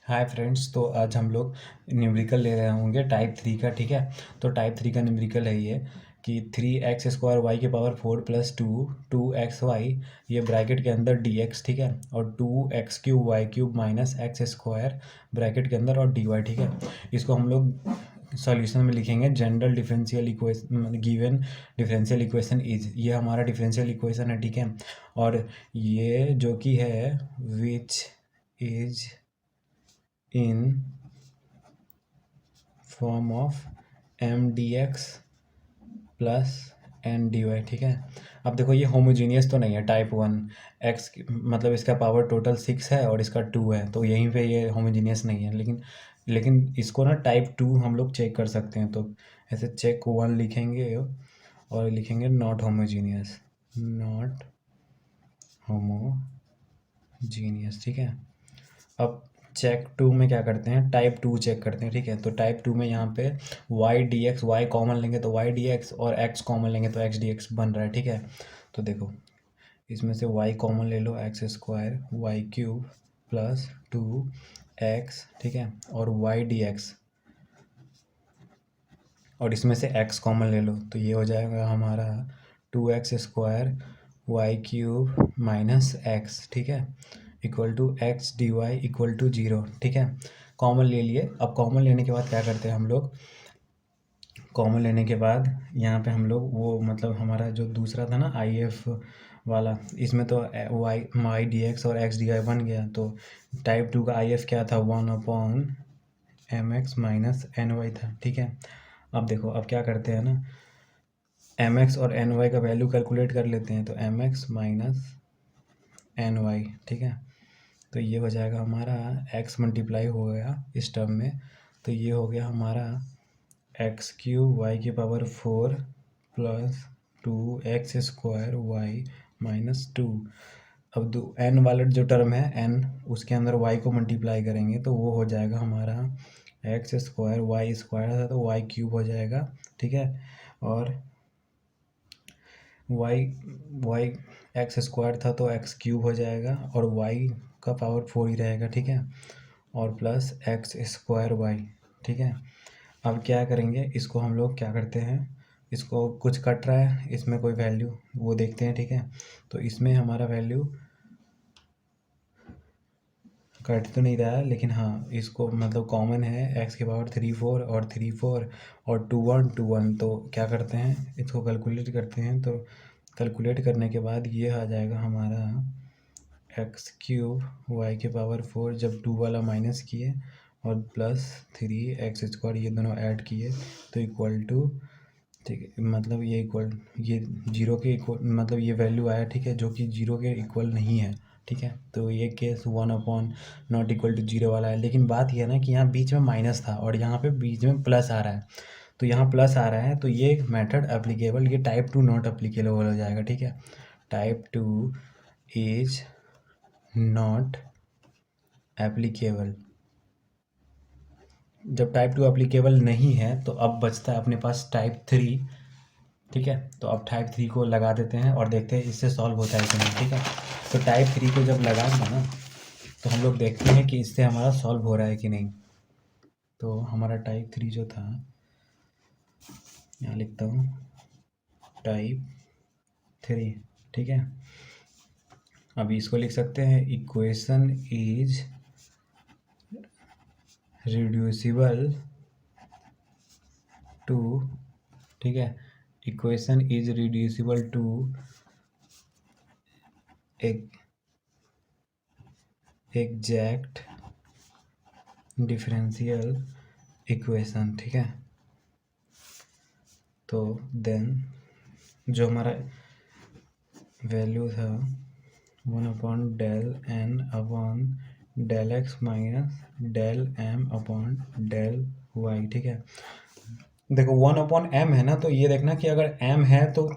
Hi friends, तो आज हम लोग न्यूमेरिकल ले रहे होंगे टाइप 3 का। ठीक है, तो टाइप 3 का न्यूमेरिकल है ये कि 3x² वाई के पावर 4 प्लस 2xy, ये ब्रैकेट के अंदर dx। ठीक है, और 2x³ Y cube minus x² bracket के अंदर और dy। ठीक है, इसको हम लोग सॉल्यूशन में लिखेंगे general differential equation given differential equation is, ये हमारा डिफरेंशियल इक्वेशन है। ठीक है, और ये जो कि है which is in form of M D X plus N D Y. ठीक है, अब देखो ये होमोजीनियस तो नहीं है टाइप 1। एक्स मतलब इसका पावर टोटल 6 है और इसका 2 है, तो यहीं पे ये होमोजीनियस नहीं है। लेकिन इसको ना टाइप 2 हम लोग चेक कर सकते हैं। तो ऐसे चेक 1 लिखेंगे और लिखेंगे नॉट होमोजीनियस, नॉट होमोजीनियस। ठीक है, अब चेक 2 में क्या करते हैं, टाइप 2 चेक करते हैं। ठीक है, तो टाइप 2 में यहाँ पे Y D X, Y common लेंगे तो वाई डी एक्स, और एक्स कॉमन लेंगे तो एक्स डी एक्स बन रहा है। ठीक है, तो देखो इसमें से वाई कॉमन ले लो, x² Y cube plus 2x। ठीक है, और वाई डी एक्स, और इसमें से x कॉमन ले लो तो ये हो जाएगा हमारा 2x² Y cube minus X. ठीक है, equal to X D Y equal to 0। ठीक है, कॉमन ले लिए। अब कॉमन लेने के बाद क्या करते हैं हम लोग, कॉमन लेने के बाद यहाँ पे हम लोग वो मतलब हमारा जो दूसरा था ना आई एफ वाला, इसमें तो वाई डी एक्स और एक्स डी वाई बन गया। तो टाइप 2 का आई एफ क्या था, 1/mx माइनस एन वाई था। ठीक है, अब देखो अब क्या करते हैं ना, एम एक्स और एन वाई का वैल्यू कैलकुलेट कर लेते हैं। तो M X minus N Y. ठीक है, तो ये हो जाएगा हमारा x मल्टीप्लाई हो गया इस टर्म में, तो ये हो गया हमारा x³ वाई की power 4 plus 2x² Y minus 2। अब n वाला जो टर्म है n, उसके अंदर y को मल्टीप्लाई करेंगे तो वो हो जाएगा हमारा x² वाई स्क्वायर था तो y³ हो जाएगा। ठीक है, और वाई x² था तो x³ हो जाएगा, और y का पावर 4 ही रहेगा। ठीक है, और प्लस x² वाई। ठीक है, अब क्या करेंगे, इसको हम लोग क्या करते हैं, इसको कुछ कट रहा है इसमें कोई वैल्यू, वो देखते हैं। ठीक है, तो इसमें हमारा वैल्यू कट तो नहीं रहा है, लेकिन हाँ इसको मतलब कॉमन है x की पावर 3 4 और 3 4 और 2 1 2 1। तो क्या करते हैं, इसको कैलकुलेट करते हैं। तो कैलकुलेट करने के बाद ये आ जाएगा हमारा x³ वाई की पावर 4, जब 2 वाला माइनस किए और प्लस 3x², ये दोनों ऐड किए तो इक्वल टू, ठीक है, मतलब ये इक्वल, ये 0 के इक्वल, मतलब ये वैल्यू आया। ठीक है, जो कि 0 के इक्वल नहीं है। ठीक है, तो ये केस 1/(not equal to 0) वाला है। लेकिन बात यह है ना कि यहाँ बीच में माइनस था और यहाँ पे बीच में प्लस आ रहा है, तो यहाँ प्लस आ रहा है तो ये मेथड एप्लीकेबल, ये टाइप 2 नॉट एप्लीकेबल हो जाएगा। ठीक है, टाइप 2 इज नॉट एप्लीकेबल। जब टाइप 2 एप्लीकेबल नहीं है तो अब बचता है अपने पास टाइप 3। ठीक है, तो अब टाइप 3 को लगा देते हैं और देखते हैं इससे सॉल्व होता है कि नहीं। ठीक है, तो टाइप 3 को जब लगाएंगे ना तो हम लोग देखते हैं कि इससे हमारा सॉल्व हो रहा है कि नहीं। तो हमारा टाइप 3 जो था, यहाँ लिखता हूँ टाइप 3। ठीक है, अभी इसको लिख सकते हैं, इक्वेशन इज रिड्यूसिबल टू, ठीक है, equation is reducible to exact differential equation. ठीक है, तो देन जो हमारा वैल्यू था 1/del(n)(del x minus del(m)(del)y। ठीक है, देखो 1/m है ना, तो ये देखना कि अगर m है तो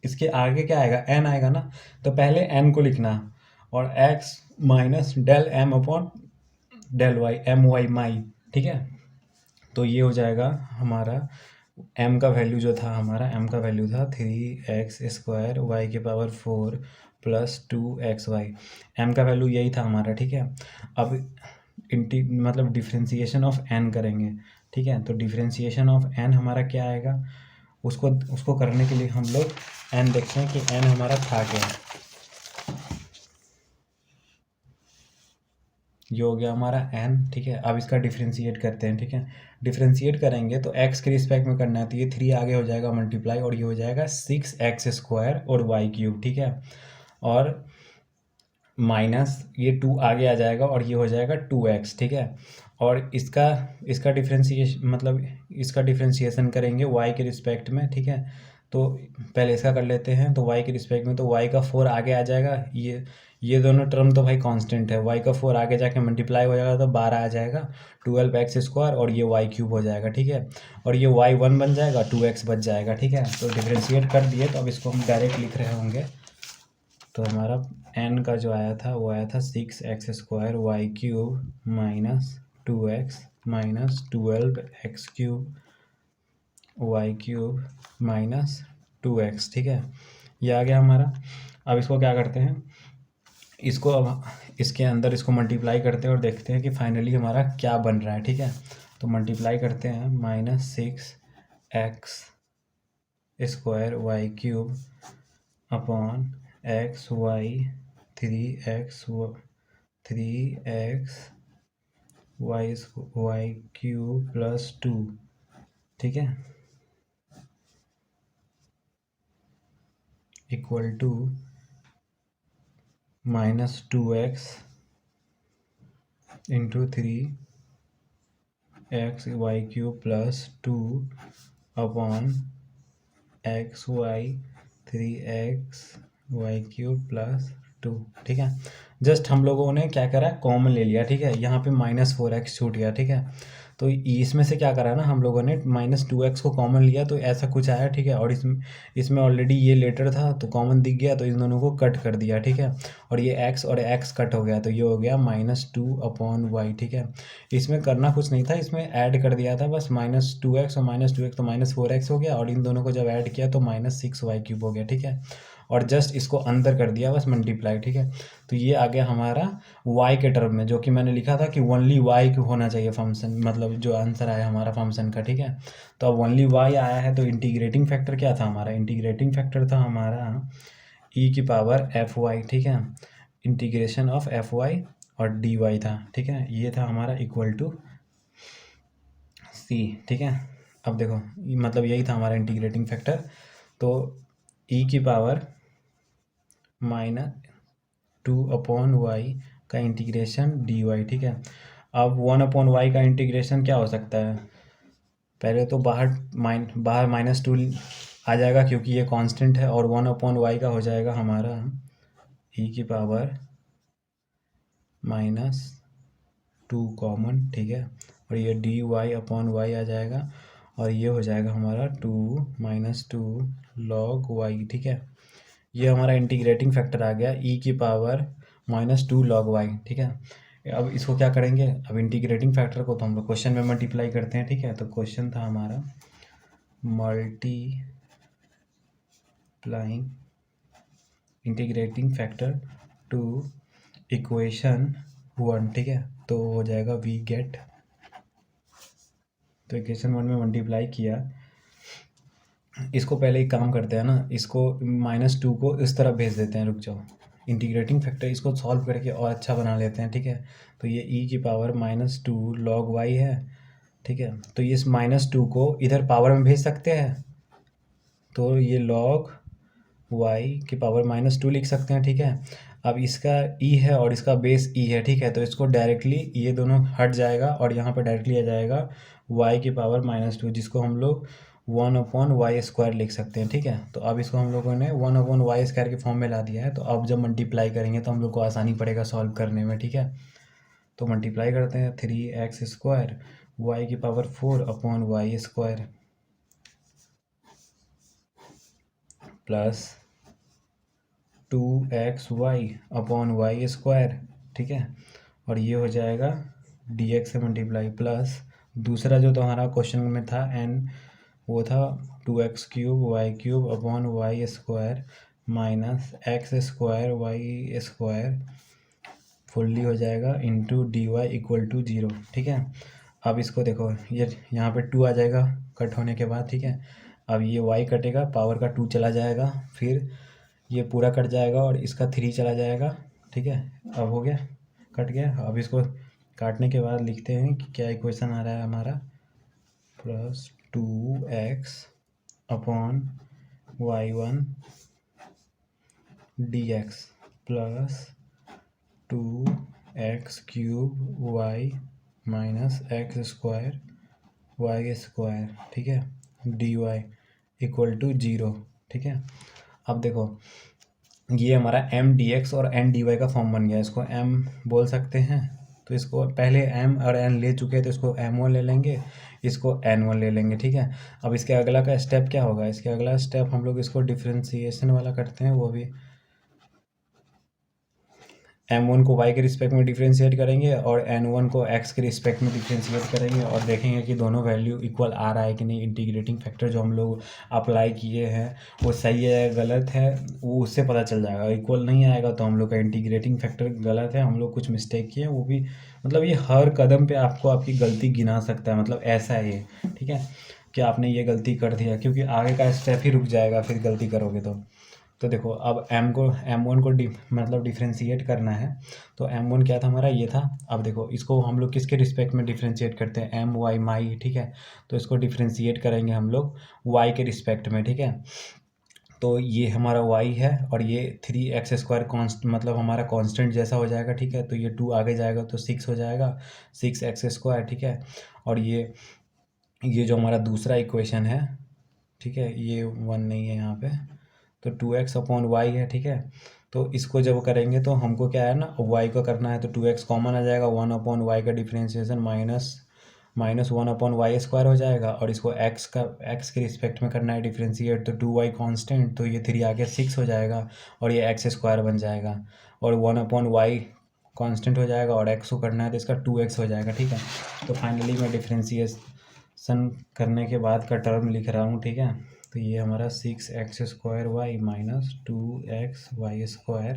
इसके आगे क्या आएगा, n आएगा ना, तो पहले n को लिखना, और x minus del(m)(del)y, my माई। ठीक है, तो ये हो जाएगा हमारा m का वैल्यू जो था, हमारा m का वैल्यू था 3x² वाई की पावर 4 प्लस 2xy। m का वैल्यू यही था हमारा। ठीक है, अब मतलब डिफ्रेंसिएशन ऑफ एन करेंगे, ठीक है। तो डिफ्रेंसिएशन ऑफ एन हमारा क्या आएगा, उसको उसको करने के लिए हम लोग एन देखते हैं कि एन हमारा था क्या। ये हो गया हमारा एन, ठीक है। अब इसका डिफ्रेंशिएट करते हैं, ठीक है। डिफ्रेंशिएट करेंगे तो एक्स के रिस्पेक्ट में करना है, तो ये 3 आगे हो जाएगा मल्टीप्लाई, और ये हो जाएगा 6x² और y³, ठीक है। और माइनस ये 2 आगे आ जाएगा और ये हो जाएगा 2x, ठीक है। और इसका इसका डिफ्रेंशिएशन मतलब इसका डिफ्रेंशिएशन करेंगे y के रिस्पेक्ट में, ठीक है। तो पहले इसका कर लेते हैं, तो y के रिस्पेक्ट में तो y का 4 आगे आ जाएगा, ये दोनों टर्म तो भाई कांस्टेंट है, y का 4 आगे जाके मल्टीप्लाई हो जाएगा तो 12 आ जाएगा, 12x² और ये y³ हो जाएगा, ठीक है। और ये y1 बन जाएगा, 2x बच जाएगा, ठीक है। तो डिफ्रेंशिएट कर दिए, तो अब इसको हम डायरेक्ट लिख रहे होंगे। तो हमारा n का जो आया था वो आया था 6x² y³ minus 2x minus 12x³ y³ minus 2x, ठीक है। ये आ गया हमारा। अब इसको क्या करते हैं, इसको अब इसके अंदर इसको मल्टीप्लाई करते हैं और देखते हैं कि फाइनली हमारा क्या बन रहा है, ठीक है। तो मल्टीप्लाई करते हैं, -6x² y³ upon x y³ plus 2, ठीक है, equal to -2x into 3x y³ plus 2 upon x 3x plus 2, ठीक है। जस्ट हम लोगों ने क्या करा, कॉमन ले लिया, ठीक है। यहाँ पे -4x छूट गया, ठीक है। तो इसमें से क्या करा ना हम लोगों ने, -2x को कॉमन लिया तो ऐसा कुछ आया, ठीक है। और इसमें ऑलरेडी ये लेटर था तो कॉमन दिख गया, तो इन दोनों को कट कर दिया, ठीक है। और ये x और x कट हो गया, तो ये हो गया -2/y, ठीक है। इसमें करना कुछ नहीं था, इसमें ऐड कर दिया था बस, -2x और -2x तो -4x हो गया, और इन दोनों को जब ऐड किया तो -6y³ हो गया, ठीक है। और जस्ट इसको अंदर कर दिया बस मल्टीप्लाई, ठीक है। तो ये आ गया हमारा y के टर्म में, जो कि मैंने लिखा था कि ओनली y होना चाहिए फंक्शन, मतलब जो आंसर आया हमारा फंक्शन का, ठीक है। तो अब ओनली y आया है, तो इंटीग्रेटिंग फैक्टर क्या था हमारा, इंटीग्रेटिंग फैक्टर था हमारा e⁻fy, ठीक है। इंटीग्रेशन ऑफ fy और dy था, ठीक है। ये था हमारा इक्वल टू c, ठीक है। अब देखो मतलब यही था हमारा इंटीग्रेटिंग फैक्टर, तो e⁻-2/y का इंटीग्रेशन dy, ठीक है। अब 1/y का इंटीग्रेशन क्या हो सकता है, पहले तो बाहर -2 आ जाएगा क्योंकि ये कांस्टेंट है, और 1/y का हो जाएगा हमारा e⁻-2 कॉमन, ठीक है। और ये dy/y आ जाएगा, और ये हो जाएगा हमारा 2 - 2 log y, ठीक है। ये हमारा इंटीग्रेटिंग फैक्टर आ गया e⁻-2 log y, ठीक है। अब इसको क्या करेंगे, अब इंटीग्रेटिंग फैक्टर को तो हम लोग क्वेश्चन में मल्टीप्लाई करते हैं, ठीक है। तो क्वेश्चन था हमारा multiplying integrating factor to equation 1, ठीक है। तो हो जाएगा वी गेट, तो इक्वेशन 1 में मल्टीप्लाई किया। इसको पहले एक काम करते हैं ना, इसको -2 को इस तरफ भेज देते हैं, रुक जाओ, इंटीग्रेटिंग फैक्टर इसको सॉल्व करके और अच्छा बना लेते हैं, ठीक है। तो ये e⁻-2 log y है, ठीक है। तो ये इस -2 को इधर पावर में भेज सकते हैं, तो ये log y की पावर -2 लिख सकते हैं, ठीक है। अब इसका e है और इसका बेस e है, ठीक है। तो इसको डायरेक्टली ये दोनों हट जाएगा और यहाँ पर डायरेक्टली आ जाएगा y की पावर -2, जिसको हम लोग 1/y² लिख सकते हैं, ठीक है। तो अब इसको हम लोगों ने 1/y² के फॉर्म में ला दिया है, तो अब जब मल्टीप्लाई करेंगे तो हम लोग को आसानी पड़ेगा सॉल्व करने में, ठीक है। तो मल्टीप्लाई करते हैं, 3x² y की पावर 4/y² प्लस 2xy/y², ठीक है। और ये हो जाएगा dx से मल्टीप्लाई, प्लस दूसरा जो तुम्हारा क्वेश्चन में था n, वो था 2x³ y³ y² minus x² y² fully हो जाएगा into D Y equal to 0, ठीक है। अब इसको देखो, ये यहाँ पे 2 आ जाएगा कट होने के बाद, ठीक है। अब ये y कटेगा, पावर का 2 चला जाएगा, फिर ये पूरा कट जाएगा और इसका 3 चला जाएगा, ठीक है। अब हो गया, कट गया। अब इसको काटने के बाद लिखते हैं कि क्या इक्वेशन आ रहा है हमारा, plus 2x upon y1 dx plus 2x cube y minus X square Y square, ठीक है, डी वाई इक्वल टू 0, ठीक है। अब देखो ये हमारा एम डी एक्स और एन डी वाई का फॉर्म बन गया, इसको एम बोल सकते हैं, तो इसको पहले एम और एन ले चुके हैं तो इसको m1 ले लेंगे, इसको n1 ले लेंगे, ठीक है। अब इसके अगला का स्टेप क्या होगा, इसके अगला स्टेप हम लोग इसको डिफ्रेंसीशन वाला करते हैं, वो भी m1 को y के रिस्पेक्ट में डिफ्रेंशिएट करेंगे और n1 को x के रिस्पेक्ट में डिफ्रेंशिएट करेंगे और देखेंगे कि दोनों वैल्यू इक्वल आ रहा है कि नहीं। इंटीग्रेटिंग फैक्टर जो हम लोग अप्लाई किए हैं वो सही है गलत है, वो उससे पता चल जाएगा। इक्वल नहीं आएगा तो हम लोग का इंटीग्रेटिंग फैक्टर गलत है, हम लोग कुछ मिस्टेक किए, वो भी मतलब ये हर कदम पर आपको आपकी गलती गिना सकता है, मतलब ऐसा है ये, ठीक है, कि आपने ये गलती कर दिया, क्योंकि आगे का स्टेप ही रुक जाएगा फिर गलती करोगे तो देखो अब m1 को मतलब डिफ्रेंशिएट करना है, तो m1 क्या था हमारा, ये था। अब देखो इसको हम लोग किसके रिस्पेक्ट में डिफ्रेंशिएट करते हैं, एम वाई माई, ठीक है। तो इसको डिफ्रेंशिएट करेंगे हम लोग y के रिस्पेक्ट में, ठीक है। तो ये हमारा y है और ये 3x स्क्वायर कॉन्स्ट मतलब हमारा कांस्टेंट जैसा हो जाएगा, ठीक है। तो ये 2 आगे जाएगा तो 6 हो जाएगा, 6x स्क्वायर, ठीक है। और ये जो हमारा दूसरा इक्वेशन है, ठीक है, ये 1 नहीं है यहाँ पे, तो 2x अपॉन वाई है, ठीक है। तो इसको जब करेंगे तो हमको क्या है ना, y को करना है तो 2x कॉमन आ जाएगा, 1 अपॉन वाई का differentiation minus 1 upon Y square हो जाएगा, और इसको x के रिस्पेक्ट में करना है डिफ्रेंशिएट, तो 2y कांस्टेंट, तो ये 3 आगे 6 हो जाएगा और ये x स्क्वायर बन जाएगा, और 1 अपॉन वाई कांस्टेंट हो जाएगा और x को करना है तो इसका 2x हो जाएगा, ठीक है। तो फाइनली मैं डिफ्रेंशिएशन करने के बाद का टर्म लिख रहा हूँ, ठीक है। तो ये हमारा 6x square Y minus 2x Y square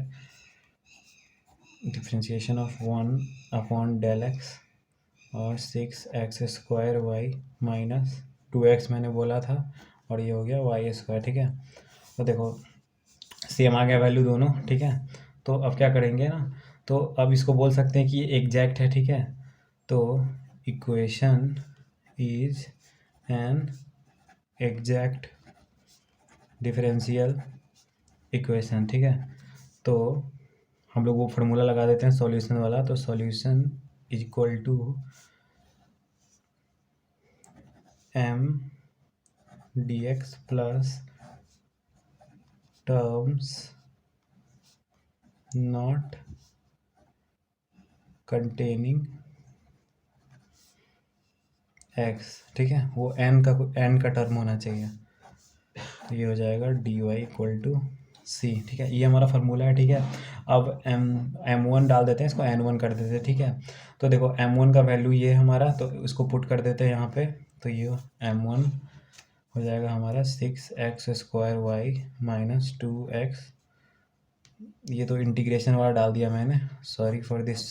differentiation of 1 upon del X और 6x square Y minus 2x मैंने बोला था और ये हो गया वाई स्क्वायर, ठीक है। तो देखो सेम आ गया वैल्यू दोनों, ठीक है। तो अब क्या करेंगे ना, तो अब इसको बोल सकते हैं कि ये एग्जैक्ट है, ठीक है। तो equation is an exact differential equation, ठीक है। तो हम लोग वो फार्मूला लगा देते हैं सॉल्यूशन वाला, तो solution equal to m dx plus terms not containing x, ठीक है। वो n का टर्म होना चाहिए, तो ये हो जाएगा dy इक्वल टू सी, ठीक है। ये हमारा फार्मूला है, ठीक है। अब m1 डाल देते हैं, इसको n1 कर देते हैं, ठीक है। तो देखो m1 का वैल्यू ये है हमारा, तो इसको पुट कर देते हैं यहाँ पे, तो ये m1 हो जाएगा हमारा 6x square Y minus 2x, ये तो इंटीग्रेशन वाला डाल दिया मैंने, सॉरी फॉर दिस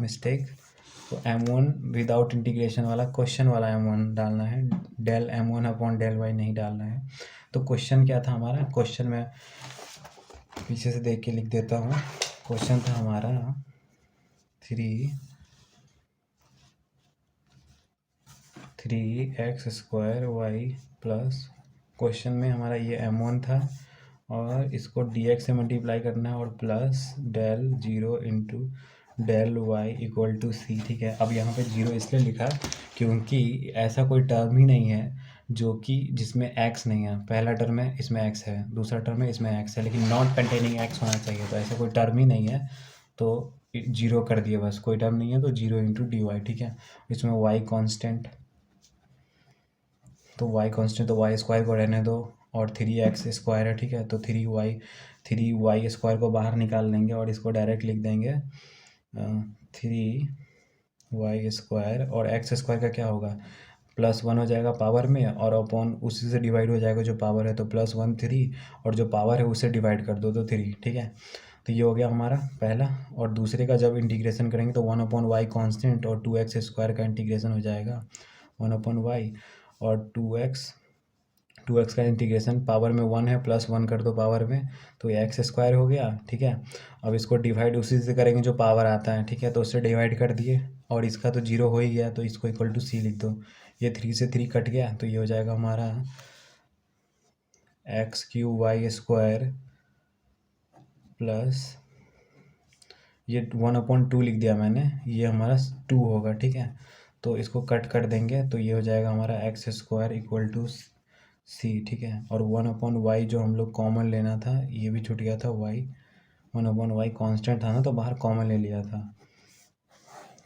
मिस्टेक। तो m1 विदाउट इंटीग्रेशन वाला क्वेश्चन वाला m1 डालना है, del m1 upon del y नहीं डालना है। तो क्वेश्चन क्या था हमारा, क्वेश्चन में पीछे से देख के लिख देता हूँ। क्वेश्चन था हमारा 3x square Y plus, question में हमारा ये m1 था और इसको dx से मल्टीप्लाई करना है और plus del 0 into del y equal to c, ठीक है। अब यहाँ पे 0 इसलिए लिखा क्योंकि ऐसा कोई टर्म ही नहीं है जो कि जिसमें x नहीं है। पहला टर्म है इसमें x है, दूसरा टर्म है इसमें x है, लेकिन नॉट कंटेनिंग x होना चाहिए, तो ऐसा कोई टर्म ही नहीं है, तो 0 कर दिए बस, कोई टर्म नहीं है तो 0 इंटू डी वाई, ठीक है। इसमें y कांस्टेंट, तो y कांस्टेंट तो y स्क्वायर को रहने दो और 3x स्क्वायर है, ठीक है। तो 3y स्क्वायर को बाहर निकाल लेंगे और इसको डायरेक्ट लिख देंगे 3y स्क्वायर, और x स्क्वायर का क्या होगा, +1 हो जाएगा पावर में और अपॉन उसी से डिवाइड हो जाएगा जो पावर है, तो +1 3 और जो पावर है उससे डिवाइड कर दो तो 3, ठीक है। तो ये हो गया हमारा पहला। और दूसरे का जब इंटीग्रेशन करेंगे तो 1/y कांस्टेंट और 2x² का इंटीग्रेशन हो जाएगा 1/y, और 2x का इंटीग्रेशन पावर में 1 है, +1 कर दो पावर में, तो ये x² हो गया। ठीक है, अब इसको डिवाइड उसी से करेंगे जो पावर आता है। ठीक है, तो उससे डिवाइड कर दिए, और इसका तो 0 हो ही गया, तो इसको इक्वल टू c लिख दो। ये 3 से 3 कट गया, तो ये हो जाएगा हमारा x³ प्लस ये 1/2 लिख दिया मैंने, ये हमारा 2 होगा। ठीक है, तो इसको कट कर देंगे, तो ये हो जाएगा हमारा x² इक्वल टू c। ठीक है, और 1/y जो हम लोग कॉमन लेना था, ये भी छूट गया था, y 1/y कांस्टेंट था ना, तो बाहर कॉमन ले लिया था।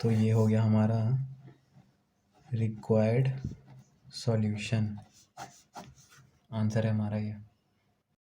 तो ये हो गया हमारा रिक्वायर्ड सॉल्यूशन, आंसर है हमारा ये।